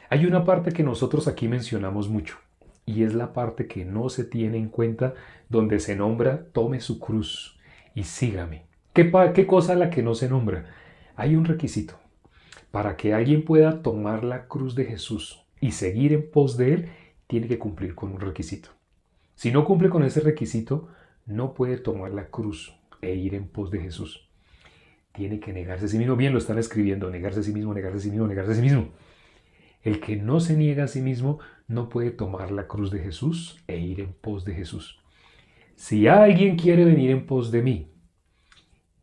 Hay una parte que nosotros aquí mencionamos mucho y es la parte que no se tiene en cuenta donde se nombra tome su cruz y sígame. ¿Qué cosa es la que no se nombra? Hay un requisito. Para que alguien pueda tomar la cruz de Jesús y seguir en pos de él, tiene que cumplir con un requisito. Si no cumple con ese requisito, no puede tomar la cruz e ir en pos de Jesús. Tiene que negarse a sí mismo. Bien lo están escribiendo, negarse a sí mismo, negarse a sí mismo, negarse a sí mismo. El que no se niega a sí mismo no puede tomar la cruz de Jesús e ir en pos de Jesús. Si alguien quiere venir en pos de mí,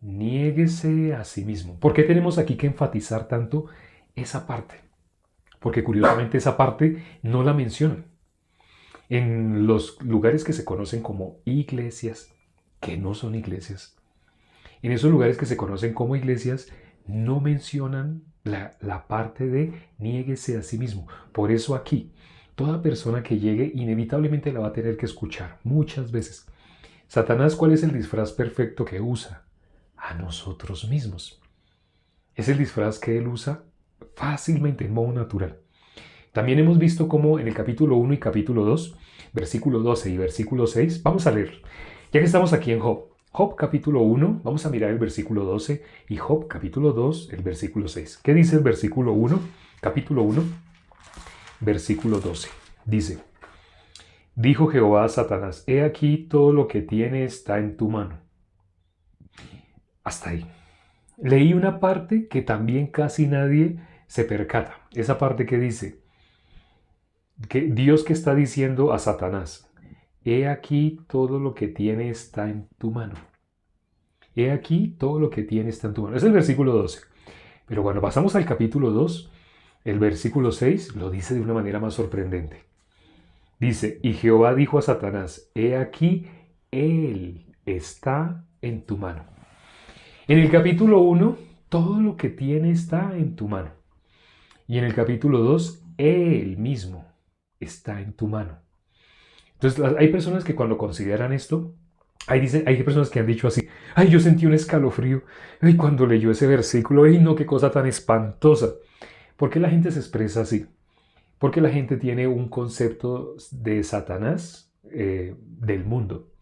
niéguese a sí mismo. ¿Por qué tenemos aquí que enfatizar tanto esa parte? Porque curiosamente esa parte no la mencionan. En los lugares que se conocen como iglesias, que no son iglesias, en esos lugares que se conocen como iglesias, no mencionan la parte de niéguese a sí mismo. Por eso aquí, toda persona que llegue inevitablemente la va a tener que escuchar muchas veces. Satanás, ¿cuál es el disfraz perfecto que usa? A nosotros mismos. Es el disfraz que él usa fácilmente en modo natural. También hemos visto cómo en el capítulo 1 y capítulo 2, versículo 12 y versículo 6, vamos a leer. Ya que estamos aquí en Job, Job capítulo 1, vamos a mirar el versículo 12 y Job capítulo 2, el versículo 6. ¿Qué dice el versículo 1? Capítulo 1, versículo 12. Dice, dijo Jehová a Satanás, he aquí todo lo que tiene está en tu mano. Hasta ahí. Leí una parte que también casi nadie se percata. Esa parte que dice, que Dios que está diciendo a Satanás, he aquí todo lo que tiene está en tu mano. He aquí todo lo que tiene está en tu mano. Es el versículo 12. Pero cuando pasamos al capítulo 2, el versículo 6 lo dice de una manera más sorprendente. Dice, y Jehová dijo a Satanás, he aquí, él está en tu mano. En el capítulo 1, todo lo que tiene está en tu mano. Y en el capítulo 2, él mismo está en tu mano. Entonces, hay personas que cuando consideran esto, hay personas que han dicho así, ay, yo sentí un escalofrío, ay, cuando leyó ese versículo, ay, no, qué cosa tan espantosa. ¿Por qué la gente se expresa así? Porque la gente tiene un concepto de Satanás del mundo.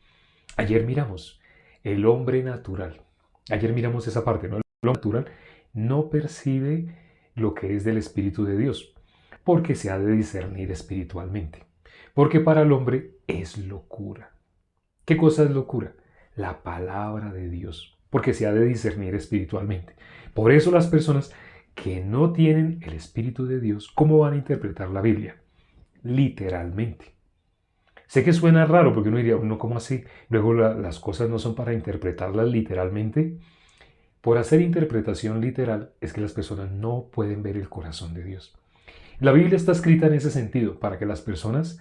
Ayer miramos el hombre natural. Ayer miramos esa parte, ¿no? El hombre natural no percibe lo que es del Espíritu de Dios, porque se ha de discernir espiritualmente. Porque para el hombre es locura. ¿Qué cosa es locura? La palabra de Dios, porque se ha de discernir espiritualmente. Por eso las personas que no tienen el Espíritu de Dios, ¿cómo van a interpretar la Biblia? Literalmente. Sé que suena raro porque uno diría, no, ¿cómo así? Luego las cosas no son para interpretarlas literalmente. Por hacer interpretación literal es que las personas no pueden ver el corazón de Dios. La Biblia está escrita en ese sentido, para que las personas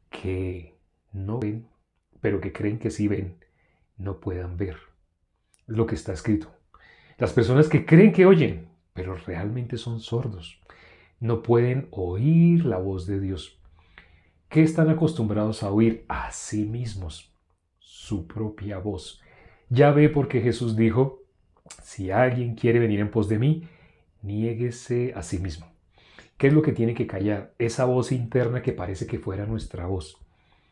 que no ven, pero que creen que sí ven, no puedan ver lo que está escrito. Las personas que creen que oyen, pero realmente son sordos, no pueden oír la voz de Dios. ¿Qué están acostumbrados a oír? A sí mismos, su propia voz. Ya ve por qué Jesús dijo, si alguien quiere venir en pos de mí, niéguese a sí mismo. ¿Qué es lo que tiene que callar? Esa voz interna que parece que fuera nuestra voz.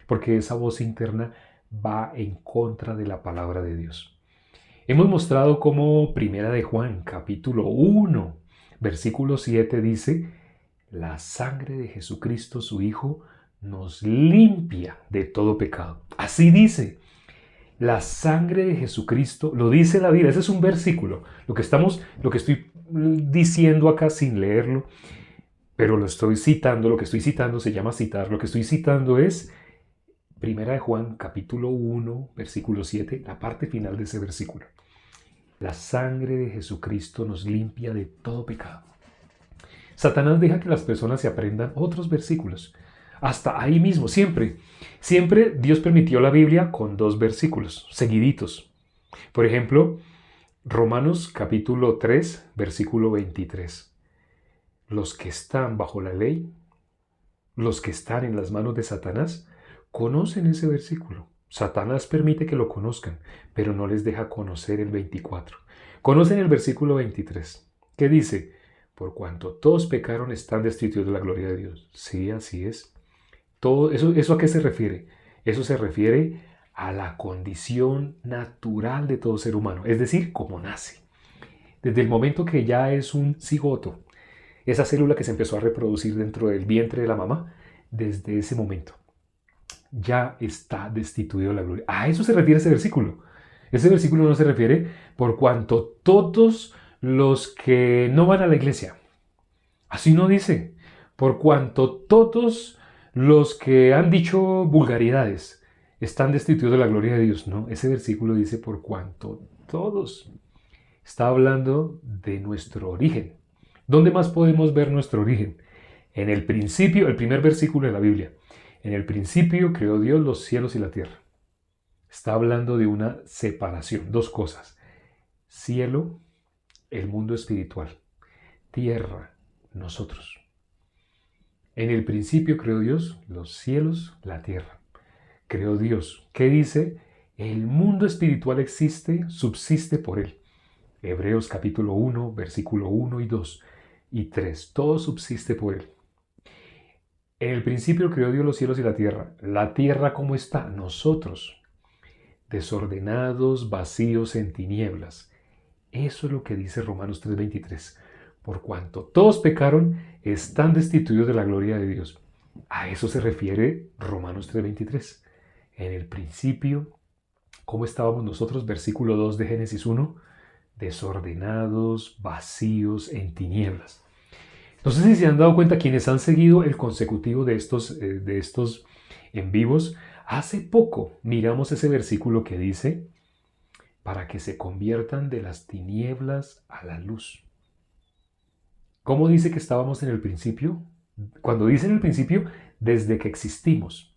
Porque esa voz interna va en contra de la palabra de Dios. Hemos mostrado cómo Primera de Juan, capítulo 1, versículo 7 dice, la sangre de Jesucristo, su Hijo, nos limpia de todo pecado. Así dice, la sangre de Jesucristo, lo dice la Biblia, ese es un versículo. Lo que estoy diciendo acá sin leerlo, pero lo estoy citando, lo que estoy citando se llama citar, lo que estoy citando es Primera de Juan, capítulo 1, versículo 7, la parte final de ese versículo. La sangre de Jesucristo nos limpia de todo pecado. Satanás deja que las personas se aprendan otros versículos. Hasta ahí mismo, siempre. Siempre Dios permitió la Biblia con dos versículos, seguiditos. Por ejemplo, Romanos capítulo 3, versículo 23. Los que están bajo la ley, los que están en las manos de Satanás, conocen ese versículo. Satanás permite que lo conozcan, pero no les deja conocer el 24. Conocen el versículo 23. ¿Qué dice? Por cuanto todos pecaron, están destituidos de la gloria de Dios. Sí, así es. Todo eso ¿a qué se refiere? Eso se refiere a la condición natural de todo ser humano, es decir, como nace. Desde el momento que ya es un cigoto, esa célula que se empezó a reproducir dentro del vientre de la mamá, desde ese momento ya está destituido de la gloria. A eso se refiere ese versículo. Ese versículo no se refiere por cuanto todos los que no van a la iglesia. Así no dice. Por cuanto todos los que han dicho vulgaridades están destituidos de la gloria de Dios. No, ese versículo dice por cuanto todos. Está hablando de nuestro origen. ¿Dónde más podemos ver nuestro origen? En el principio, el primer versículo de la Biblia. En el principio creó Dios los cielos y la tierra. Está hablando de una separación, dos cosas. Cielo, el mundo espiritual. Tierra, nosotros. En el principio creó Dios los cielos, la tierra. Creó Dios. ¿Qué dice? El mundo espiritual existe, subsiste por él. Hebreos capítulo 1, versículo 1 y 2 y 3. Todo subsiste por él. En el principio creó Dios los cielos y la tierra. ¿La tierra cómo está? Nosotros. Desordenados, vacíos, en tinieblas. Eso es lo que dice Romanos 3:23. Por cuanto todos pecaron, están destituidos de la gloria de Dios. A eso se refiere Romanos 3:23. En el principio, ¿cómo estábamos nosotros? Versículo 2 de Génesis 1. Desordenados, vacíos, en tinieblas. No sé si se han dado cuenta quienes han seguido el consecutivo de estos en vivos. Hace poco miramos ese versículo que dice, para que se conviertan de las tinieblas a la luz. ¿Cómo dice que estábamos en el principio? Cuando dice en el principio, desde que existimos.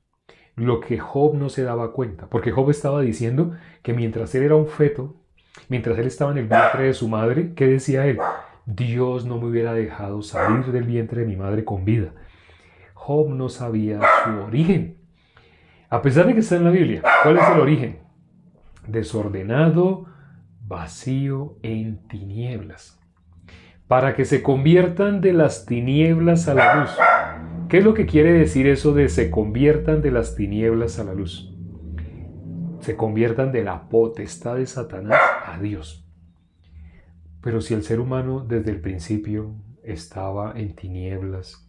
Lo que Job no se daba cuenta, porque Job estaba diciendo que mientras él era un feto, mientras él estaba en el vientre de su madre, ¿qué decía él? Dios no me hubiera dejado salir del vientre de mi madre con vida. Job no sabía su origen. A pesar de que está en la Biblia, ¿cuál es el origen? Desordenado, vacío, en tinieblas. Para que se conviertan de las tinieblas a la luz. ¿Qué es lo que quiere decir eso de se conviertan de las tinieblas a la luz? Se conviertan de la potestad de Satanás a Dios. Pero si el ser humano desde el principio estaba en tinieblas,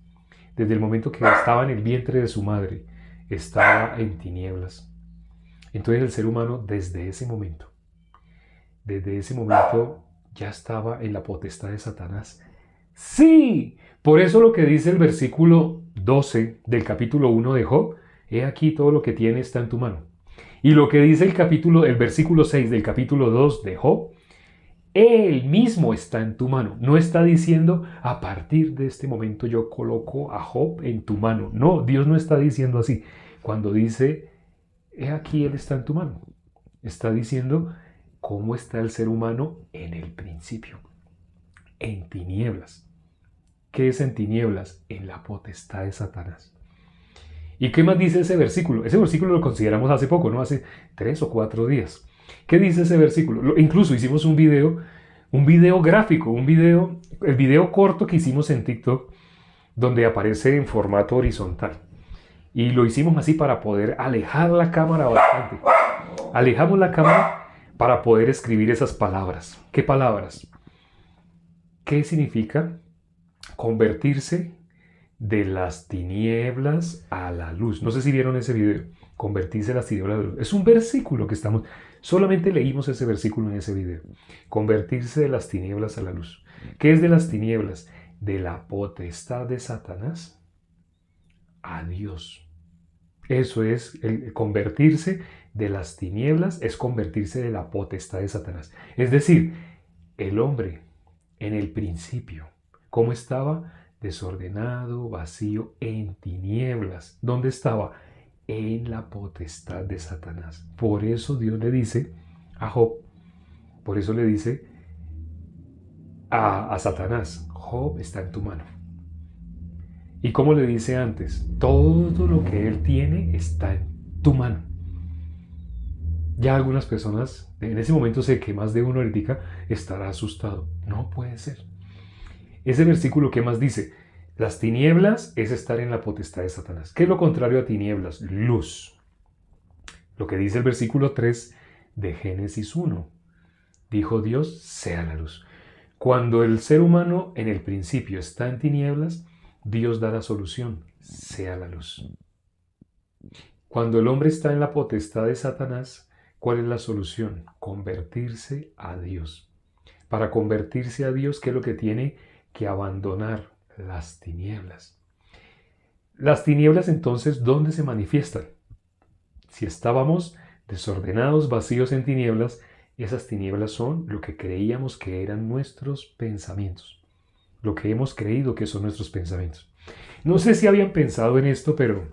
desde el momento que estaba en el vientre de su madre, estaba en tinieblas. Entonces el ser humano desde ese momento ya estaba en la potestad de Satanás. ¡Sí! Por eso lo que dice el versículo 12 del capítulo 1 de Job, he aquí todo lo que tiene está en tu mano. Y lo que dice el versículo 6 del capítulo 2 de Job, él mismo está en tu mano. No está diciendo, a partir de este momento yo coloco a Job en tu mano. No, Dios no está diciendo así. Cuando dice, he aquí él está en tu mano, está diciendo cómo está el ser humano en el principio. En tinieblas. ¿Qué es en tinieblas? En la potestad de Satanás. ¿Y qué más dice ese versículo? Ese versículo lo consideramos hace poco, ¿no? Hace 3 o 4 días. ¿Qué dice ese versículo? Incluso hicimos un video gráfico, el video corto que hicimos en TikTok, donde aparece en formato horizontal. Y lo hicimos así para poder alejar la cámara bastante. Alejamos la cámara para poder escribir esas palabras. ¿Qué palabras? ¿Qué significa convertirse de las tinieblas a la luz? No sé si vieron ese video. Convertirse de las tinieblas a la luz. Es un versículo que solamente leímos ese versículo en ese video. Convertirse de las tinieblas a la luz. ¿Qué es de las tinieblas? De la potestad de Satanás a Dios. Eso es, el convertirse de las tinieblas es convertirse de la potestad de Satanás. Es decir, el hombre en el principio, ¿cómo estaba? Desordenado, vacío, en tinieblas. ¿Dónde estaba? En la potestad de Satanás. Por eso Dios le dice a Job, por eso le dice a Satanás, Job está en tu mano. Y como le dice antes, todo lo que él tiene está en tu mano. Ya algunas personas, en ese momento sé que más de uno ahorita estará asustado. No puede ser. Ese versículo, ¿qué más dice? Las tinieblas es estar en la potestad de Satanás. ¿Qué es lo contrario a tinieblas? Luz. Lo que dice el versículo 3 de Génesis 1. Dijo Dios, sea la luz. Cuando el ser humano en el principio está en tinieblas, Dios da la solución, sea la luz. Cuando el hombre está en la potestad de Satanás, ¿cuál es la solución? Convertirse a Dios. Para convertirse a Dios, ¿qué es lo que tiene que abandonar? Las tinieblas. Las tinieblas entonces, ¿dónde se manifiestan? Si estábamos desordenados, vacíos en tinieblas, esas tinieblas son lo que creíamos que eran nuestros pensamientos. Lo que hemos creído que son nuestros pensamientos. No sé si habían pensado en esto, pero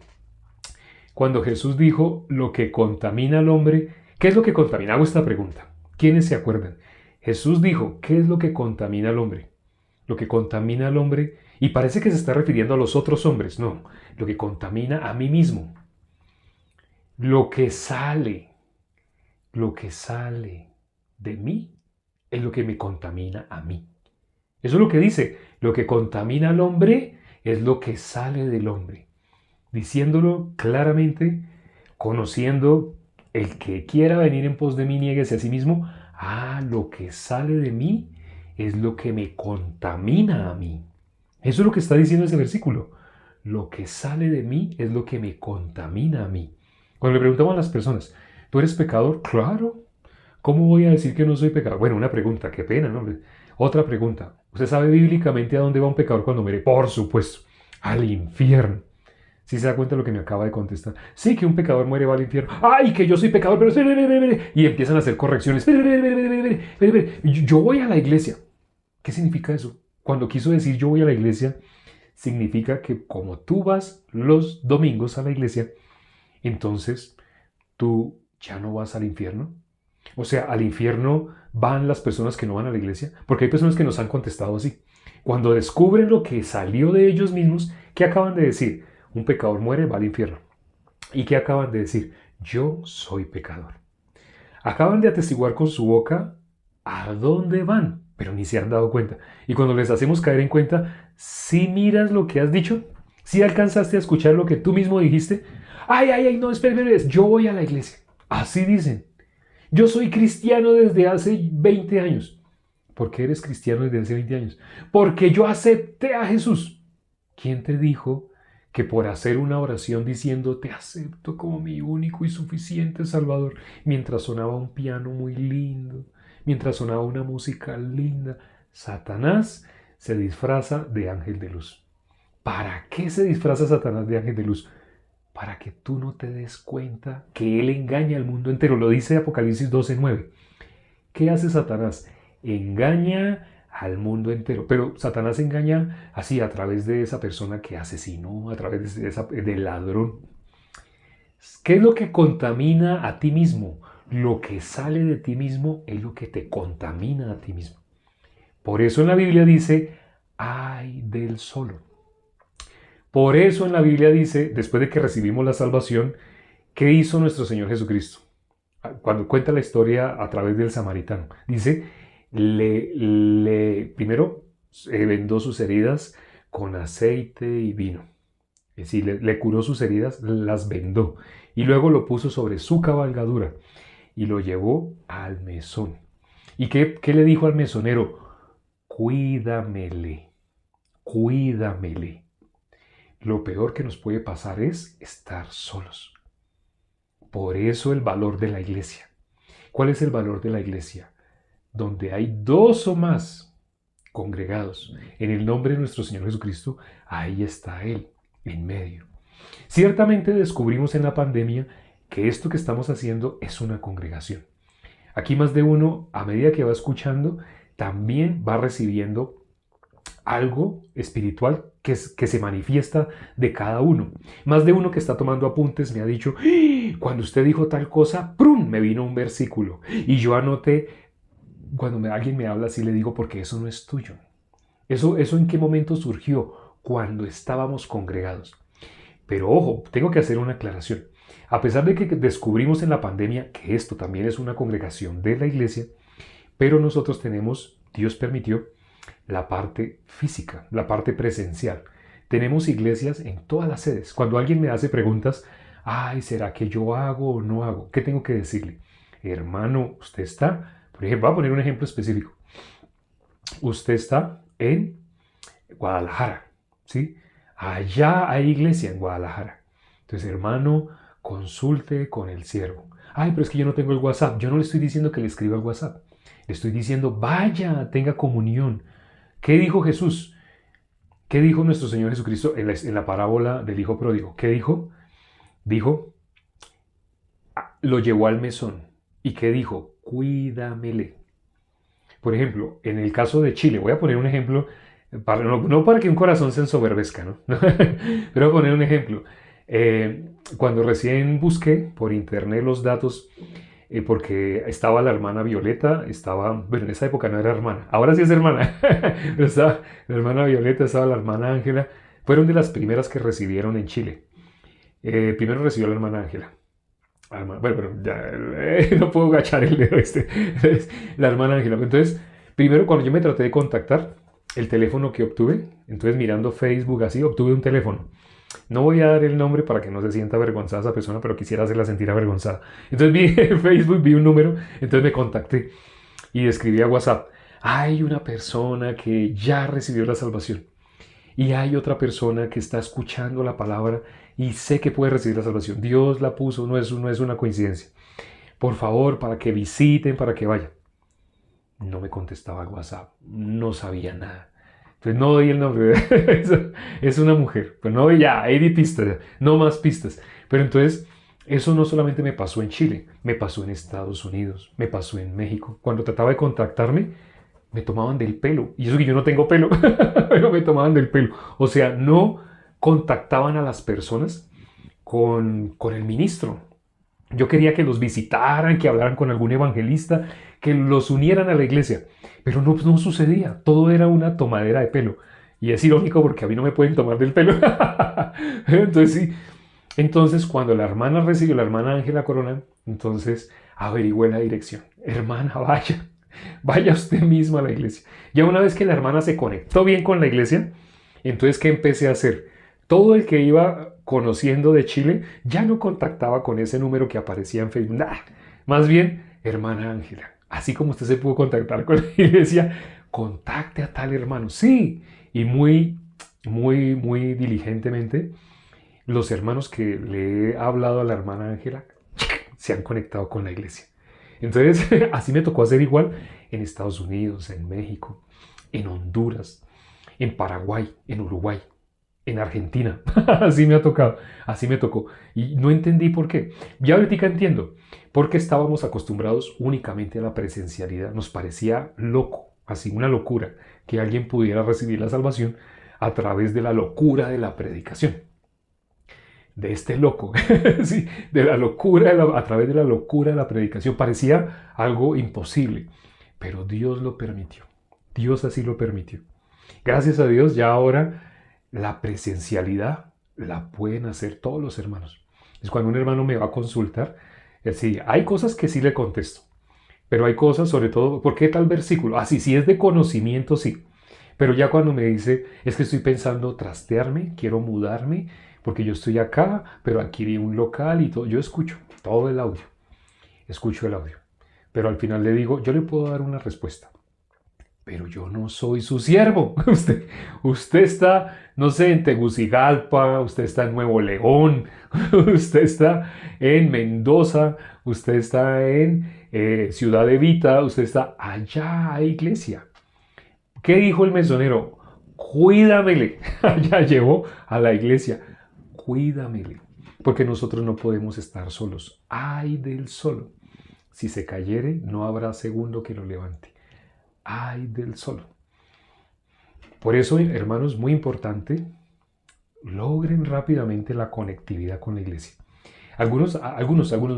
cuando Jesús dijo lo que contamina al hombre, ¿qué es lo que contamina? Hago esta pregunta. ¿Quiénes se acuerdan? Jesús dijo, ¿qué es lo que contamina al hombre? Lo que contamina al hombre, y parece que se está refiriendo a los otros hombres, no, lo que contamina a mí mismo. Lo que sale de mí es lo que me contamina a mí. Eso es lo que dice, lo que contamina al hombre es lo que sale del hombre. Diciéndolo claramente, conociendo el que quiera venir en pos de mí, niéguese a sí mismo. Lo que sale de mí es lo que me contamina a mí. Eso es lo que está diciendo ese versículo. Lo que sale de mí es lo que me contamina a mí. Cuando le preguntamos a las personas, ¿tú eres pecador? Claro. ¿Cómo voy a decir que no soy pecador? Bueno, una pregunta, qué pena, ¿no? Otra pregunta. ¿Usted sabe bíblicamente a dónde va un pecador cuando muere? Por supuesto, al infierno. ¿Sí se da cuenta de lo que me acaba de contestar? Sí, que un pecador muere, va al infierno. ¡Ay, que yo soy pecador! Pero y empiezan a hacer correcciones. Yo voy a la iglesia. ¿Qué significa eso? Cuando quiso decir yo voy a la iglesia, significa que como tú vas los domingos a la iglesia, entonces tú ya no vas al infierno. O sea, al infierno van las personas que no van a la iglesia, porque hay personas que nos han contestado así. Cuando descubren lo que salió de ellos mismos, ¿qué acaban de decir? Un pecador muere, va al infierno. ¿Y qué acaban de decir? Yo soy pecador. Acaban de atestiguar con su boca a dónde van, pero ni se han dado cuenta. Y cuando les hacemos caer en cuenta, si miras lo que has dicho, si alcanzaste a escuchar lo que tú mismo dijiste, no, espera, yo voy a la iglesia. Así dicen. Yo soy cristiano desde hace 20 años. ¿Por qué eres cristiano desde hace 20 años? Porque yo acepté a Jesús. ¿Quién te dijo que por hacer una oración diciendo te acepto como mi único y suficiente Salvador, mientras sonaba un piano muy lindo, mientras sonaba una música linda, Satanás se disfraza de ángel de luz? ¿Para qué se disfraza Satanás de ángel de luz? Para que tú no te des cuenta que él engaña al mundo entero. Lo dice Apocalipsis 12:9. ¿Qué hace Satanás? Engaña al mundo entero. Pero Satanás engaña así a través de esa persona que asesinó, a través del ladrón. ¿Qué es lo que contamina a ti mismo? Lo que sale de ti mismo es lo que te contamina a ti mismo. Por eso en la Biblia dice, ay del solo. Por eso en la Biblia dice, después de que recibimos la salvación, ¿qué hizo nuestro Señor Jesucristo? Cuando cuenta la historia a través del samaritano, dice, primero vendó sus heridas con aceite y vino. Es decir, le curó sus heridas, las vendó. Y luego lo puso sobre su cabalgadura y lo llevó al mesón. ¿Y qué le dijo al mesonero? Cuídamele, cuídamele. Lo peor que nos puede pasar es estar solos. Por eso el valor de la iglesia. ¿Cuál es el valor de la iglesia? Donde hay dos o más congregados en el nombre de nuestro Señor Jesucristo, ahí está Él, en medio. Ciertamente descubrimos en la pandemia que esto que estamos haciendo es una congregación. Aquí más de uno, a medida que va escuchando, también va recibiendo algo espiritual que se manifiesta de cada uno. Más de uno que está tomando apuntes me ha dicho, cuando usted dijo tal cosa, ¡prum!, me vino un versículo. Y yo anoté, cuando alguien me habla así, le digo, porque eso no es tuyo. ¿Eso en qué momento surgió? Cuando estábamos congregados. Pero ojo, tengo que hacer una aclaración. A pesar de que descubrimos en la pandemia que esto también es una congregación de la iglesia, pero nosotros tenemos, Dios permitió, la parte física, la parte presencial. Tenemos iglesias en todas las sedes. Cuando alguien me hace preguntas, ay, ¿será que yo hago o no hago? ¿Qué tengo que decirle? Hermano, usted está, por ejemplo, voy a poner un ejemplo específico. Usted está en Guadalajara, ¿sí? Allá hay iglesia en Guadalajara. Entonces, hermano, consulte con el siervo. Ay, pero es que yo no tengo el WhatsApp. Yo no le estoy diciendo que le escriba el WhatsApp. Le estoy diciendo, vaya, tenga comunión. ¿Qué dijo Jesús? ¿Qué dijo nuestro Señor Jesucristo en la parábola del Hijo Pródigo? ¿Qué dijo? Dijo, lo llevó al mesón. ¿Y qué dijo? Cuídamele. Por ejemplo, en el caso de Chile, voy a poner un ejemplo, no para que un corazón se ensoberbezca, ¿no? Pero voy a poner un ejemplo. Cuando recién busqué por internet los datos, porque estaba la hermana Violeta, bueno, en esa época no era hermana, ahora sí es hermana, pero estaba la hermana Violeta, estaba la hermana Ángela, fueron de las primeras que recibieron en Chile. Primero recibió la hermana Ángela. Bueno, pero ya no puedo agachar el dedo Entonces, la hermana Ángela. Entonces, primero cuando yo me traté de contactar, el teléfono que obtuve, entonces mirando Facebook así, obtuve un teléfono. No voy a dar el nombre para que no se sienta avergonzada esa persona, pero quisiera hacerla sentir avergonzada. Entonces vi en Facebook, vi un número, entonces me contacté y escribí a WhatsApp. Hay una persona que ya recibió la salvación y hay otra persona que está escuchando la palabra y sé que puede recibir la salvación. Dios la puso, no es una coincidencia. Por favor, para que visiten, para que vayan. No me contestaba el WhatsApp, no sabía nada. Entonces no doy el nombre, es una mujer, pero no, ya, ahí di pistas, no más pistas. Pero entonces, eso no solamente me pasó en Chile, me pasó en Estados Unidos, me pasó en México. Cuando trataba de contactarme, me tomaban del pelo. Y eso que yo no tengo pelo, pero me tomaban del pelo. O sea, no contactaban a las personas con el ministro. Yo quería que los visitaran, que hablaran con algún evangelista, que los unieran a la iglesia. Pero no sucedía. Todo era una tomadera de pelo. Y es irónico porque a mí no me pueden tomar del pelo. Entonces sí. Entonces cuando la hermana recibió, la hermana Ángela Corona, entonces averigüé la dirección. Hermana, vaya. Vaya usted misma a la iglesia. Ya una vez que la hermana se conectó bien con la iglesia, entonces ¿qué empecé a hacer? Todo el que iba conociendo de Chile ya no contactaba con ese número que aparecía en Facebook. Nah, más bien, hermana Ángela, así como usted se pudo contactar con la iglesia, contacte a tal hermano. Sí, y muy diligentemente, los hermanos que le he hablado a la hermana Ángela se han conectado con la iglesia. Entonces, así me tocó hacer igual en Estados Unidos, en México, en Honduras, en Paraguay, en Uruguay, en Argentina. Así me ha tocado, así me tocó. Y no entendí por qué. Ya ahorita entiendo. Porque estábamos acostumbrados únicamente a la presencialidad. Nos parecía loco, así una locura, que alguien pudiera recibir la salvación a través de la locura de la predicación. De este loco, sí, de la locura, a través de la locura de la predicación. Parecía algo imposible, pero Dios lo permitió. Dios así lo permitió. Gracias a Dios, ya ahora la presencialidad la pueden hacer todos los hermanos. Es cuando un hermano me va a consultar, sí, hay cosas que sí le contesto, pero hay cosas, sobre todo, ¿por qué tal versículo? Ah, sí, sí es de conocimiento, sí. Pero ya cuando me dice, es que estoy pensando trastearme, quiero mudarme, porque yo estoy acá, pero adquirí un local y todo. Yo escucho todo el audio, escucho el audio. Pero al final le digo, yo le puedo dar una respuesta, pero yo no soy su siervo. Usted está, no sé, en Tegucigalpa, usted está en Nuevo León, usted está en Mendoza, usted está en Ciudad Evita, usted está allá a iglesia. ¿Qué dijo el mesonero? Cuídamele. Allá llevó a la iglesia. Cuídamele. Porque nosotros no podemos estar solos. Ay del solo. Si se cayere, no habrá segundo que lo levante. Ay del solo. Por eso, hermanos, muy importante, logren rápidamente la conectividad con la iglesia. Algunos,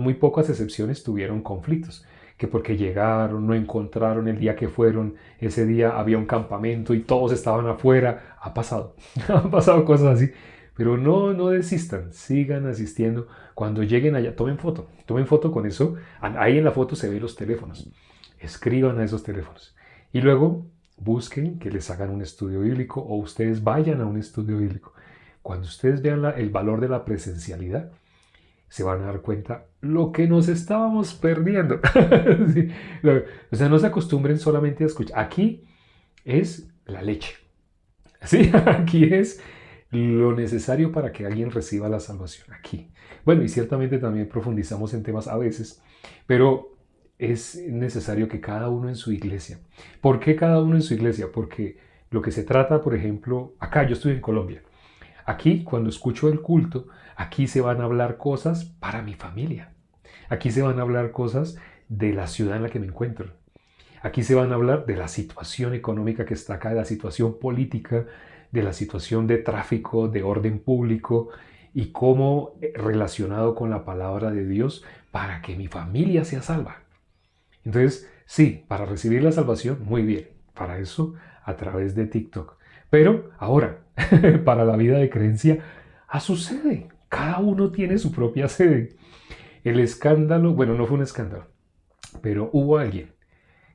muy pocas excepciones tuvieron conflictos, que porque llegaron, no encontraron el día que fueron, ese día había un campamento y todos estaban afuera. Ha pasado, han pasado cosas así. Pero no desistan, sigan asistiendo. Cuando lleguen allá, tomen foto con eso. Ahí en la foto se ven los teléfonos. Escriban a esos teléfonos. Y luego busquen que les hagan un estudio bíblico o ustedes vayan a un estudio bíblico. Cuando ustedes vean el valor de la presencialidad, se van a dar cuenta lo que nos estábamos perdiendo. Sí, o sea, no se acostumbren solamente a escuchar. Aquí es la leche. Sí, aquí es lo necesario para que alguien reciba la salvación. Aquí. Bueno, y ciertamente también profundizamos en temas a veces, pero es necesario que cada uno en su iglesia. ¿Por qué cada uno en su iglesia? Porque lo que se trata, por ejemplo, acá yo estoy en Colombia. Aquí, cuando escucho el culto, aquí se van a hablar cosas para mi familia. Aquí se van a hablar cosas de la ciudad en la que me encuentro. Aquí se van a hablar de la situación económica que está acá, de la situación política, de la situación de tráfico, de orden público y cómo relacionado con la palabra de Dios para que mi familia sea salva. Entonces, sí, para recibir la salvación, muy bien. Para eso, a través de TikTok. Pero ahora, para la vida de creencia, a su sede. Cada uno tiene su propia sede. El escándalo, bueno, no fue un escándalo, pero hubo alguien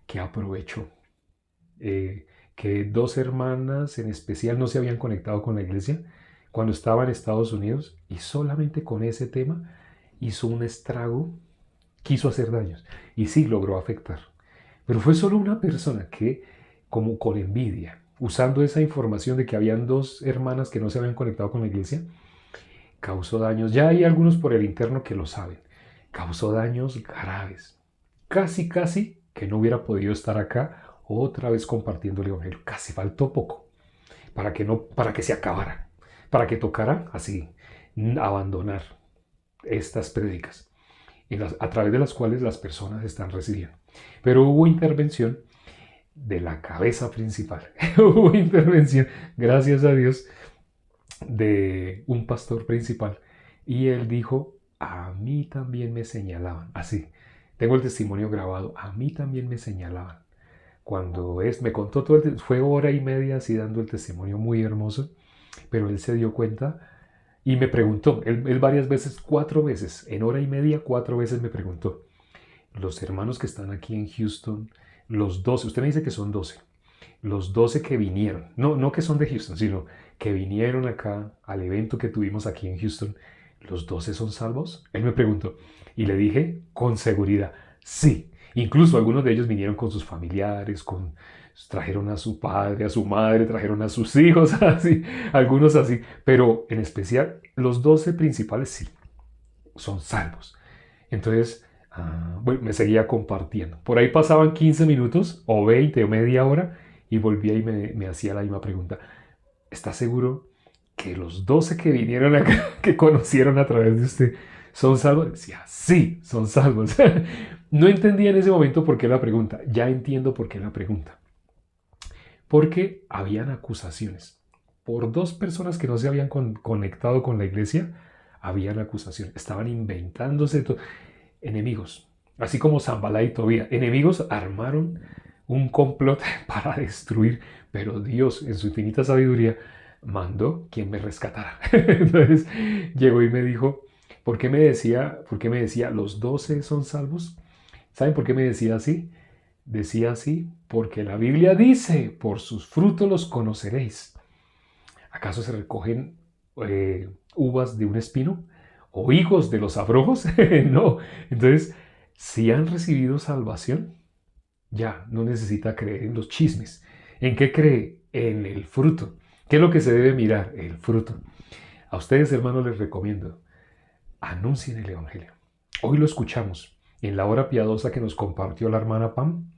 que aprovechó que dos hermanas en especial no se habían conectado con la iglesia cuando estaba en Estados Unidos y solamente con ese tema hizo un estrago, quiso hacer daños y sí logró afectar. Pero fue solo una persona que, como con envidia, usando esa información de que habían dos hermanas que no se habían conectado con la iglesia, causó daños. Ya hay algunos por el interno que lo saben. Causó daños graves. Casi, casi que no hubiera podido estar acá otra vez compartiendo el evangelio. Casi faltó poco para que se acabara, para que tocara así abandonar estas prédicas a través de las cuales las personas están recibiendo. Pero hubo intervención de la cabeza principal. Hubo intervención, gracias a Dios, de un pastor principal. Y él dijo, a mí también me señalaban. Así, tengo el testimonio grabado. A mí también me señalaban. Me contó todo fue hora y media así dando el testimonio muy hermoso. Pero él se dio cuenta y me preguntó, él varias veces, 4 veces, en hora y media, 4 veces me preguntó, los hermanos que están aquí en Houston, los 12, usted me dice que son 12, los 12 que vinieron, no que son de Houston, sino que vinieron acá al evento que tuvimos aquí en Houston, ¿los 12 son salvos? Él me preguntó y le dije con seguridad, sí. Incluso algunos de ellos vinieron con sus familiares, trajeron a su padre, a su madre, trajeron a sus hijos, así, algunos así, pero en especial los 12 principales sí, son salvos. Entonces, bueno, me seguía compartiendo. Por ahí pasaban 15 minutos o 20 o media hora y volvía y me hacía la misma pregunta. ¿Está seguro que los 12 que vinieron acá, que conocieron a través de usted, son salvos? Decía, sí, son salvos. No entendía en ese momento por qué la pregunta. Ya entiendo por qué la pregunta. Porque habían acusaciones. Por dos personas que no se habían conectado con la iglesia, habían acusaciones. Estaban inventándose enemigos. Así como Zambalá y Tobía. Enemigos armaron un complot para destruir, pero Dios en su infinita sabiduría mandó quien me rescatara. Entonces llegó y me dijo, por qué me decía, los 12 son salvos? ¿Saben por qué me decía así? Decía así, porque la Biblia dice, por sus frutos los conoceréis. ¿Acaso se recogen uvas de un espino? ¿O higos de los abrojos? No. Entonces, si han recibido salvación, ya no necesita creer en los chismes. ¿En qué cree? En el fruto. ¿Qué es lo que se debe mirar? El fruto. A ustedes, hermanos, les recomiendo, anuncien el Evangelio. Hoy lo escuchamos en la hora piadosa que nos compartió la hermana Pam.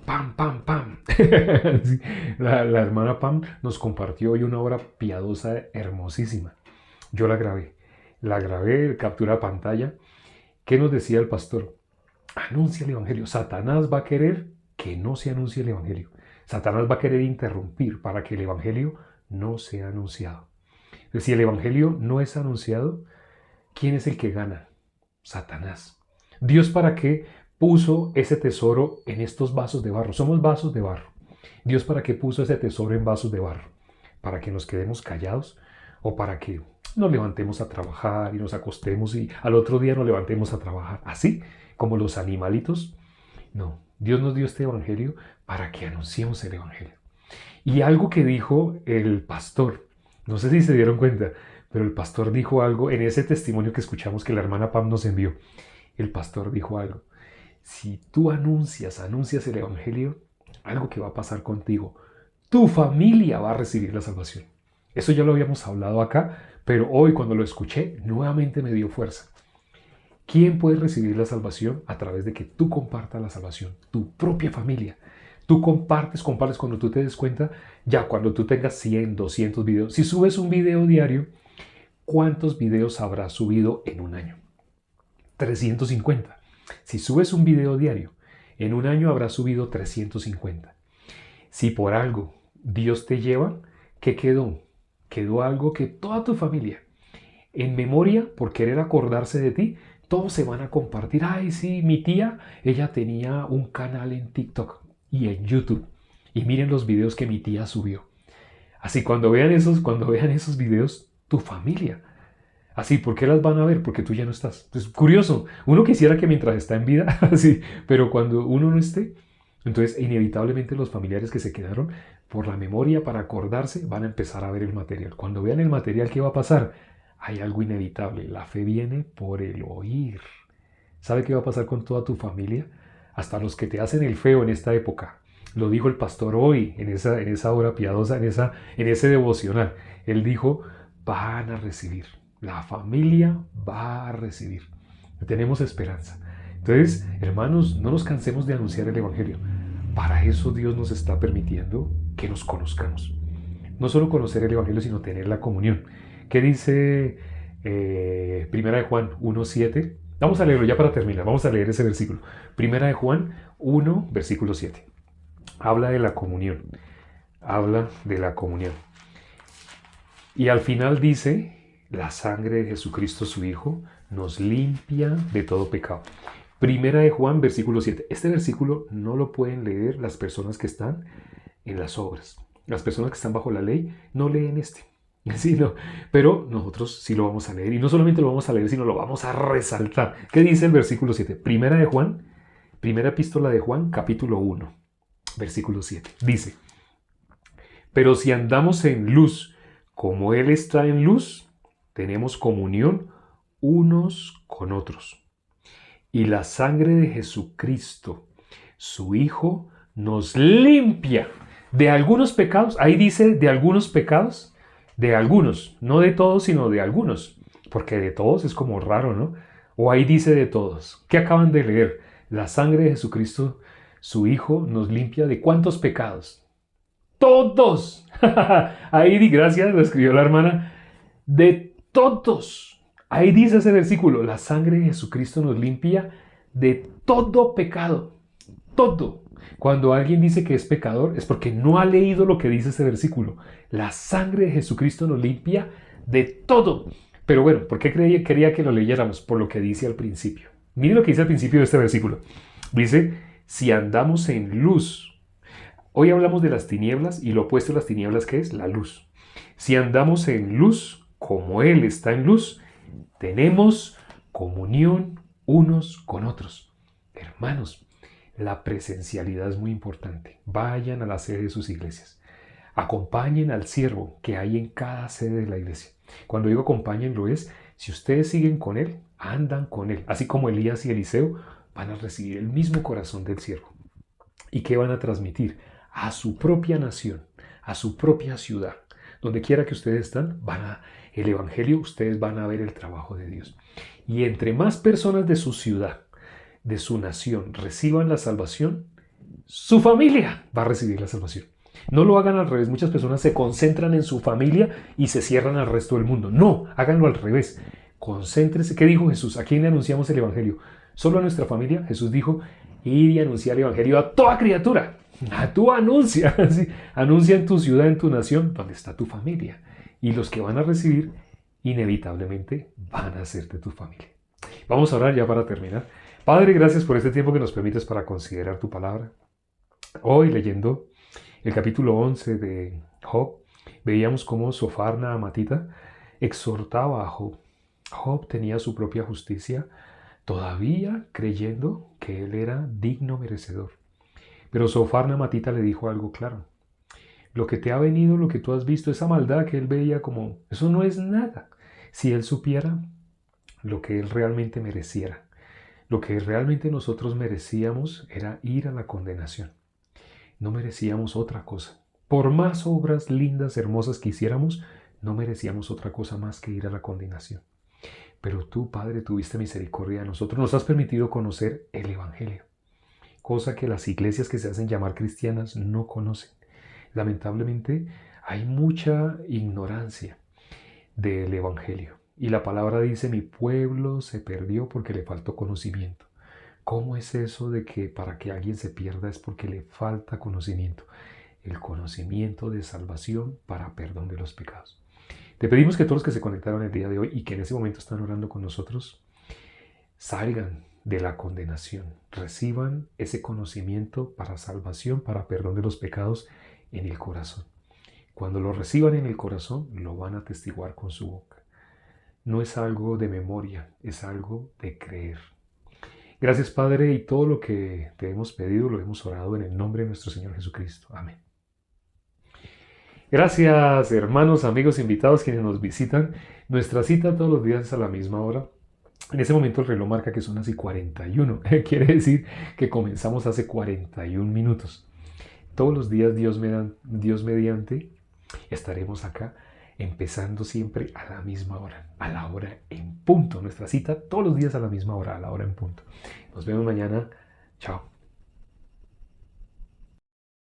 Pam, pam, pam. Sí, la hermana Pam nos compartió hoy una hora piadosa hermosísima. Yo la grabé, captura pantalla. ¿Qué nos decía el pastor? Anuncia el Evangelio. Satanás va a querer que no se anuncie el Evangelio. Satanás va a querer interrumpir para que el Evangelio no sea anunciado. Entonces, si el Evangelio no es anunciado, ¿quién es el que gana? Satanás. ¿Dios para qué puso ese tesoro en estos vasos de barro? Somos vasos de barro. ¿Dios para qué puso ese tesoro en vasos de barro? ¿Para que nos quedemos callados? ¿O para que nos levantemos a trabajar y nos acostemos y al otro día nos levantemos a trabajar? ¿Así? Como los animalitos. No, Dios nos dio este evangelio para que anunciemos el evangelio. Y algo que dijo el pastor, no sé si se dieron cuenta, pero el pastor dijo algo en ese testimonio que escuchamos que la hermana Pam nos envió. El pastor dijo algo. Si tú anuncias el evangelio, algo que va a pasar contigo, tu familia va a recibir la salvación. Eso ya lo habíamos hablado acá, pero hoy cuando lo escuché, nuevamente me dio fuerza. ¿Quién puede recibir la salvación? A través de que tú compartas la salvación, tu propia familia. Tú compartes cuando tú te des cuenta, ya cuando tú tengas 100, 200 videos. Si subes un video diario, ¿cuántos videos habrás subido en un año? 350. Si subes un video diario, en un año habrás subido 350. Si por algo Dios te lleva, ¿qué quedó? Quedó algo que toda tu familia, en memoria, por querer acordarse de ti, todos se van a compartir. Ay, sí, mi tía, ella tenía un canal en TikTok y en YouTube. Y miren los videos que mi tía subió. Así cuando vean esos videos, tu familia. Así, ¿por qué las van a ver? Porque tú ya no estás. Es curioso. Uno quisiera que mientras está en vida, así, pero cuando uno no esté, entonces inevitablemente los familiares que se quedaron por la memoria para acordarse van a empezar a ver el material. Cuando vean el material, ¿qué va a pasar? Hay algo inevitable. La fe viene por el oír. ¿Sabe qué va a pasar con toda tu familia? Hasta los que te hacen el feo en esta época. Lo dijo el pastor hoy, en esa hora piadosa, en ese devocional. Él dijo, van a recibir. La familia va a recibir. Tenemos esperanza. Entonces, hermanos, no nos cansemos de anunciar el Evangelio. Para eso Dios nos está permitiendo que nos conozcamos. No solo conocer el Evangelio, sino tener la comunión. ¿Qué dice Primera de Juan 1:7? Vamos a leerlo ya para terminar. Vamos a leer ese versículo. Primera de Juan 1, versículo 7. Habla de la comunión. Habla de la comunión. Y al final dice, la sangre de Jesucristo su Hijo nos limpia de todo pecado. Primera de Juan, versículo 7. Este versículo no lo pueden leer las personas que están en las obras. Las personas que están bajo la ley no leen este. Sí, no. Pero nosotros sí lo vamos a leer. Y no solamente lo vamos a leer, sino lo vamos a resaltar. ¿Qué dice el versículo 7? Primera de Juan, primera epístola de Juan, capítulo 1, versículo 7. Dice, pero si andamos en luz, como Él está en luz, tenemos comunión unos con otros. Y la sangre de Jesucristo, su Hijo, nos limpia de algunos pecados. Ahí dice de algunos pecados, de algunos, no de todos, sino de algunos. Porque de todos es como raro, ¿no? O ahí dice de todos. ¿Qué acaban de leer? La sangre de Jesucristo, su Hijo, nos limpia de ¿cuántos pecados? ¡Todos! Ahí, gracias, lo escribió la hermana. De todos. Ahí dice ese versículo, la sangre de Jesucristo nos limpia de todo pecado. Todo. Cuando alguien dice que es pecador es porque no ha leído lo que dice ese versículo. La sangre de Jesucristo nos limpia de todo. Pero bueno, ¿por qué quería que lo leyéramos? Por lo que dice al principio. Miren lo que dice al principio de este versículo. Dice, si andamos en luz. Hoy hablamos de las tinieblas y lo opuesto a las tinieblas, ¿qué es? La luz. Si andamos en luz, como Él está en luz, tenemos comunión unos con otros. Hermanos, la presencialidad es muy importante. Vayan a la sede de sus iglesias. Acompañen al siervo que hay en cada sede de la iglesia. Cuando digo acompáñenlo es, si ustedes siguen con Él, andan con Él. Así como Elías y Eliseo van a recibir el mismo corazón del siervo. ¿Y qué van a transmitir? A su propia nación, a su propia ciudad. Donde quiera que ustedes están, el Evangelio, ustedes van a ver el trabajo de Dios. Y entre más personas de su ciudad, de su nación, reciban la salvación, su familia va a recibir la salvación. No lo hagan al revés. Muchas personas se concentran en su familia y se cierran al resto del mundo. No, háganlo al revés. Concéntrese. ¿Qué dijo Jesús? ¿A quién le anunciamos el Evangelio? ¿Solo a nuestra familia? Jesús dijo, id y anunciar el Evangelio a toda criatura. Tú anuncia, ¿sí? Anuncia en tu ciudad, en tu nación, donde está tu familia. Y los que van a recibir, inevitablemente, van a ser de tu familia. Vamos a orar ya para terminar. Padre, gracias por este tiempo que nos permites para considerar tu palabra. Hoy, leyendo el capítulo 11 de Job, veíamos cómo Sofarna Amatita exhortaba a Job. Job tenía su propia justicia, todavía creyendo que él era digno merecedor. Pero Sofarna Amatita le dijo algo claro. Lo que te ha venido, lo que tú has visto, esa maldad que él veía como, eso no es nada. Si él supiera lo que él realmente mereciera, lo que realmente nosotros merecíamos era ir a la condenación. No merecíamos otra cosa. Por más obras lindas, hermosas que hiciéramos, no merecíamos otra cosa más que ir a la condenación. Pero tú, Padre, tuviste misericordia de nosotros. Nos has permitido conocer el Evangelio, cosa que las iglesias que se hacen llamar cristianas no conocen. Lamentablemente, hay mucha ignorancia del Evangelio. Y la palabra dice, mi pueblo se perdió porque le faltó conocimiento. ¿Cómo es eso de que para que alguien se pierda es porque le falta conocimiento? El conocimiento de salvación para perdón de los pecados. Te pedimos que todos los que se conectaron el día de hoy y que en ese momento están orando con nosotros, salgan de la condenación, reciban ese conocimiento para salvación, para perdón de los pecados en el corazón. Cuando lo reciban en el corazón, lo van a atestiguar con su boca. No es algo de memoria, es algo de creer. Gracias, Padre, y todo lo que te hemos pedido lo hemos orado en el nombre de nuestro Señor Jesucristo. Amén. Gracias, hermanos, amigos, invitados, quienes nos visitan. Nuestra cita todos los días es a la misma hora. En ese momento el reloj marca que son las y 41. Quiere decir que comenzamos hace 41 minutos. Todos los días, Dios mediante, estaremos acá empezando siempre a la misma hora, a la hora en punto. Nuestra cita todos los días a la misma hora, a la hora en punto. Nos vemos mañana. Chao.